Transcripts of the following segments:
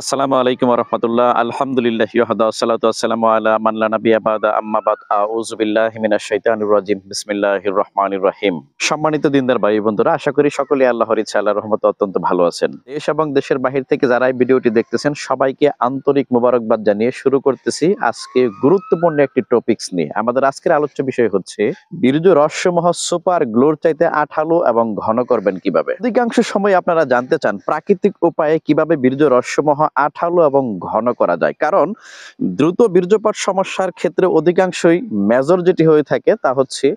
আসসালামু আলাইকুম ওয়া রাহমাতুল্লাহ। আলহামদুলিল্লাহি ওয়াহদা ওয়াসসালাতু ওয়াসসালামু আলা মান লা নাবিয়্যা বা'দা আম্মা বাদ। আউযু বিল্লাহি মিনাশ শাইতানির রাজিম। বিসমিল্লাহির রহমানির রহিম। সম্মানিত দিনদার ভাই বন্ধুরা, আশা করি সকলেই আল্লাহর ইচ্ছা আল্লাহর রহমতে অত্যন্ত ভালো আছেন। দেশ এবং দেশের বাহির থেকে যারা এই ভিডিওটি দেখতেছেন সবাইকে আন্তরিক মোবারকবাদ জানিয়ে শুরু করতেছি আজকে গুরুত্বপূর্ণ একটি টপিকস নিয়ে। আমাদের আজকের আলোচ্য বিষয় হচ্ছে বীর্য রহস্যমহ সুপার গ্লোর চাইতে আঠালো এবং ঘন করবেন কিভাবে। অধিকাংশ সময় আপনারা জানতে চান প্রাকৃতিক উপায়ে কিভাবে বীর্য রহস্যমহ আঠালো এবং ঘন করা যায়। কারণ দ্রুত বীর্যপাত সমস্যার ক্ষেত্রে অধিকাংশই মেজর যেটি হয়ে থাকে তা হচ্ছে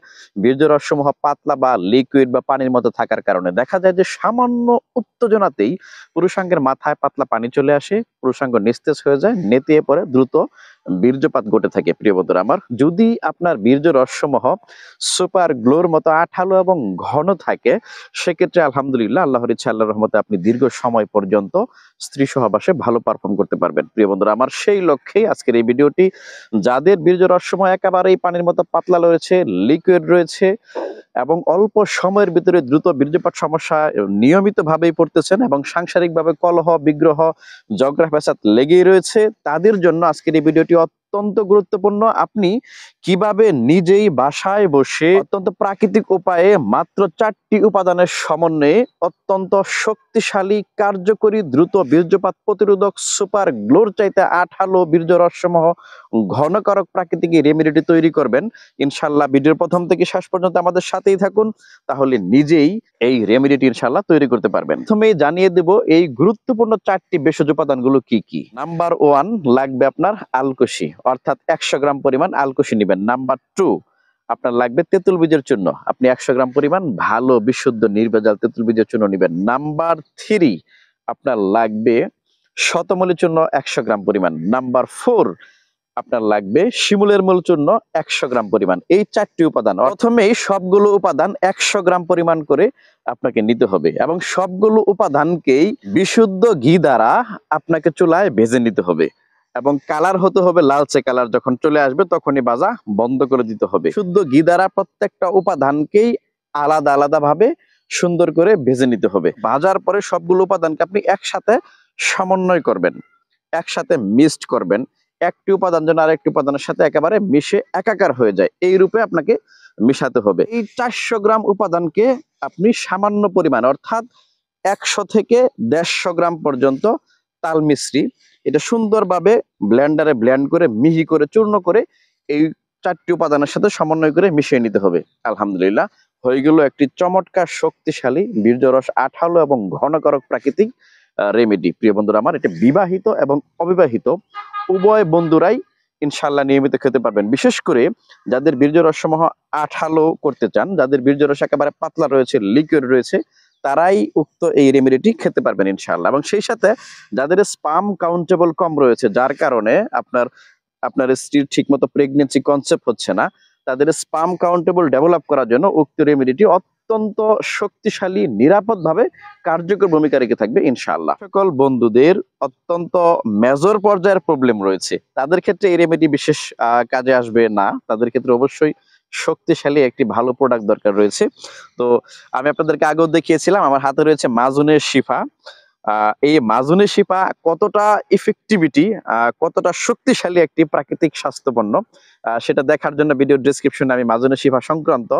বীর্য রহস্যমহ পাতলা বা লিকুইড বা পানির মতো থাকার কারণে দেখা যায় যে সামান্য উত্তেজনাতেই পুরুষাঙ্গের মাথায় পাতলা পানি চলে আসে, পুরুষাঙ্গ নিস্তেজ হয়ে যায়, নেতিয়ে পড়ে দ্রুত বীর্যপাত ঘটে থাকে। প্রিয় বন্ধুরা আমার, যদি আপনার বীর্য রহস্যমহ সুপার গ্লোর মতো আঠালো এবং ঘন থাকে সেক্ষেত্রে আলহামদুলিল্লাহ আল্লাহর ইচ্ছা আল্লাহর রহমতে আপনি দীর্ঘ সময় পর্যন্ত স্ত্রী সহবাসে ভালো পারফর্ম করতে পারবেন। প্রিয় বন্ধুরা আমার, সেই লক্ষ্যেই আজকের এই ভিডিওটি। যাদের বীর্য রহস্যময় একেবারেই পানির মতো পাতলা রয়েছে, লিকুইড রয়েছে এবং অল্প সময়ের ভিতরে দ্রুত বীর্যপাত সমস্যা নিয়মিত ভাবেই পড়তেছেন এবং সাংসারিক ভাবে কলহ বিগ্রহ ঝগড়া ফ্যাসাদ লেগেই রয়েছে, তাদের জন্য আজকের এই ভিডিওটি অত্যন্ত গুরুত্বপূর্ণ। আপনি কিভাবে নিজেই বাসায় বসে অত্যন্ত প্রাকৃতিক উপায়ে মাত্র 4টি উপাদানের সমন্বয়ে অত্যন্ত শক্তিশালী, কার্যকরী, দ্রুত বীর্যপাত প্রতিরোধক সুপার গ্লোর চাইতে আঠালো বীর্য রহস্যমহ ঘনকারক প্রাকৃতিক রেমেডিটি তৈরি করবেন। ইনশাআল্লাহ ভিডিওর প্রথম থেকে শেষ পর্যন্ত আমাদের সাথেই থাকুন, তাহলে নিজেই এই রেমেডিটি ইনশাআল্লাহ তৈরি করতে পারবেন। প্রথমেই জানিয়ে দেব এই গুরুত্বপূর্ণ 4টি ভেষজ উপাদানগুলো কি কি। নাম্বার 1 লাগবে আপনার আলকুশি, অর্থাৎ 100 গ্রাম পরিমাণ আলকুশি নেবেন। নাম্বার 2 আপনার লাগবে তেঁতুল বীজের চূর্ণ, আপনি 100 গ্রাম পরিমাণ ভালো বিশুদ্ধ নির্ভেজাল তেঁতুল বীজের চূর্ণ নেবেন। নাম্বার 3 আপনার লাগবে শতমূলী চূর্ণ 100 গ্রাম পরিমাণ। নাম্বার 4 আপনার লাগবে শিমুলের মূল চূর্ণ 100 গ্রাম পরিমাণ। এই 4টি উপাদান, প্রথমেই সবগুলো উপাদান 100 গ্রাম পরিমাণ করে আপনাকে নিতে হবে এবং সবগুলো উপাদানকেই বিশুদ্ধ ঘি দ্বারা আপনাকে চুলায় ভেজে নিতে হবে এবং কালার হতে হবে লালচে কালার। যখন চলে আসবে তখনই ভাজা বন্ধ করে দিতে হবে। শুদ্ধ ঘি দ্বারা প্রত্যেকটা উপাদানকেই আলাদা আলাদা ভাবে সুন্দর করে ভেজে নিতে হবে। ভাজার পরে সবগুলো উপাদানকে আপনি একসাথে সমন্বয় করবেন, একসাথে মিক্সড করবেন। একটি উপাদান যেন আরেকটি উপাদানের সাথে একেবারে মিশে একাকার হয়ে যায়, এই রূপে আপনাকে মিশাতে হবে। এই 400 গ্রাম উপাদানকে আপনি সামান্য পরিমাণ, অর্থাৎ 100 থেকে 150 গ্রাম পর্যন্ত তাল মিশ্রি, এটা সুন্দরভাবে ব্লেন্ডারে ব্লেন্ড করে মিহি করে চূর্ণ করে এই 4টি উপাদানের সাথে সমন্বয় করে মিশিয়ে নিতে হবে। আলহামদুলিল্লাহ হয়ে গেল একটি চমৎকার শক্তিশালী বীর্যরস আঠালো এবং ঘনকারক প্রাকৃতিক রেমেডি। প্রিয় বন্ধুরা আমার, এটা বিবাহিত এবং অবিবাহিত উভয় বন্ধুরাই ইনশাল্লাহ নিয়মিত খেতে পারবেন। বিশেষ করে যাদের বীর্যরসসমূহ আঠালো করতে চান, যাদের বীর্যরস একেবারে পাতলা রয়েছে, লিকুইড রয়েছে, তারাই উক্ত এই রেমেডিটি খেতে পারবেন ইনশাল্লাহ। এবং সেই সাথে যাদের স্পাম কাউন্টেবল কম রয়েছে, যার কারণে আপনার আপনার স্ত্রীর ঠিকমতো প্রেগনেন্সি কনসেপ্ট হচ্ছে না, তাদের স্পাম কাউন্টেবল ডেভেলপ করার জন্য উক্ত রেমেডিটি অত্যন্ত শক্তিশালী, নিরাপদ ভাবে কার্যকর ভূমিকা রেখে থাকবে ইনশাআল্লাহ। সকল বন্ধুদের অত্যন্ত মেজর পর্যায়ের প্রবলেম রয়েছে, তাদের ক্ষেত্রে এই রেমেডি বিশেষ কাজে আসবে না। তাদের ক্ষেত্রে অবশ্যই শক্তিশালী একটি ভালো প্রোডাক্ট দরকার রয়েছে। তো আমি আপনাদেরকে আগেও দেখিয়েছিলাম, আমার হাতে রয়েছে মাজুনের শিফা। এই মাজুনের শিফা কতটা ইফেক্টিভিটি, কতটা শক্তিশালী একটি প্রাকৃতিক স্বাস্থ্যপণ্য, সেটা দেখার জন্য ভিডিও ডেসক্রিপশনে আমি মাজুনের শিফা সংক্রান্ত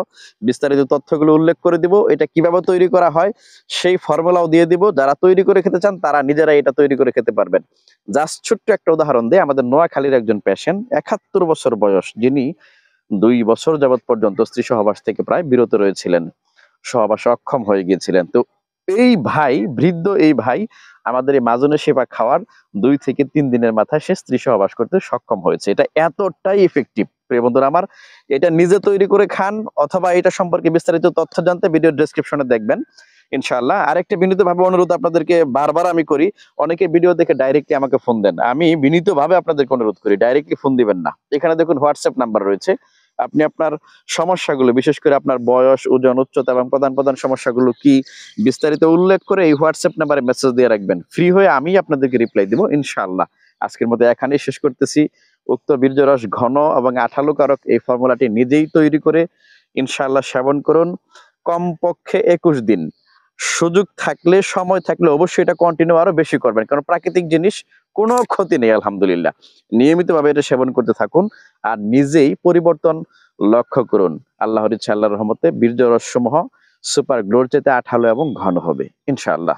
বিস্তারিত তথ্যগুলো উল্লেখ করে দিব। এটা কিভাবে তৈরি করা হয় সেই ফর্মুলাও দিয়ে দিব। যারা তৈরি করে খেতে চান তারা নিজেরাই এটা তৈরি করে খেতে পারবেন। জাস্ট ছোট্ট একটা উদাহরণ দেয়, আমাদের নোয়াখালীর একজন পেশেন্ট, 71 বছর বয়স, যিনি 2 বছর যাবৎ পর্যন্ত স্ত্রী সহবাস থেকে প্রায় বিরত রয়েছিলেন, সহবাসে অক্ষম হয়ে গিয়েছিলেন। তো এই ভাই, বৃদ্ধ এই ভাই আমাদের এই মাজুনের সেবা খাওয়ার 2 থেকে 3 দিনের মাথায় সে স্ত্রী সহবাস করতে সক্ষম হয়েছে। এটা এতটাই ইফেক্টিভ। প্রিয় বন্ধুরা আমার, এটা নিজে তৈরি করে খান অথবা এটা সম্পর্কে বিস্তারিত তথ্য জানতে ভিডিও ডেসক্রিপশনে দেখবেন ইনশাআল্লাহ। আরেকটা বিনীতভাবে অনুরোধ আপনাদেরকে বারবার আমি করি, অনেকে ভিডিও দেখে ডাইরেক্টলি আমাকে ফোন দেন, আমি বিনীতভাবে আপনাদেরকে অনুরোধ করি ডাইরেক্টলি ফোন দিবেন না। এখানে দেখুন হোয়াটসঅ্যাপ নাম্বার রয়েছে, আপনি আপনার সমস্যাগুলো, বিশেষ করে আপনার বয়স, ওজন, উচ্চতা এবং প্রধান প্রধান সমস্যাগুলো কি বিস্তারিত উল্লেখ করে এই হোয়াটসঅ্যাপ নাম্বারে মেসেজ দিয়ে রাখবেন। ফ্রি হয়ে আমি আপনাদেরকে রিপ্লাই দিব ইনশাআল্লাহ। আজকের মতো এখানেই শেষ করতেছি। উক্ত বীর্যরস ঘন এবং আঠালো কারক এই ফর্মুলাটি নিজেই তৈরি করে ইনশাআল্লাহ সেবন করুন। কমপক্ষে 21 দিন সুযোগ থাকলে, সময় থাকলে অবশ্যই এটা কন্টিনিউ আরো বেশি করবেন, কারণ প্রাকৃতিক জিনিস কোনো ক্ষতি নেই আলহামদুলিল্লাহ। নিয়মিতভাবে এটা সেবন করতে থাকুন আর নিজেই পরিবর্তন লক্ষ্য করুন। আল্লাহর ইচ্ছা, আল্লাহর রহমতে বীর্য রসসমূহ সুপার গ্লোর চাইতে আঠালো এবং ঘন হবে ইনশাআল্লাহ।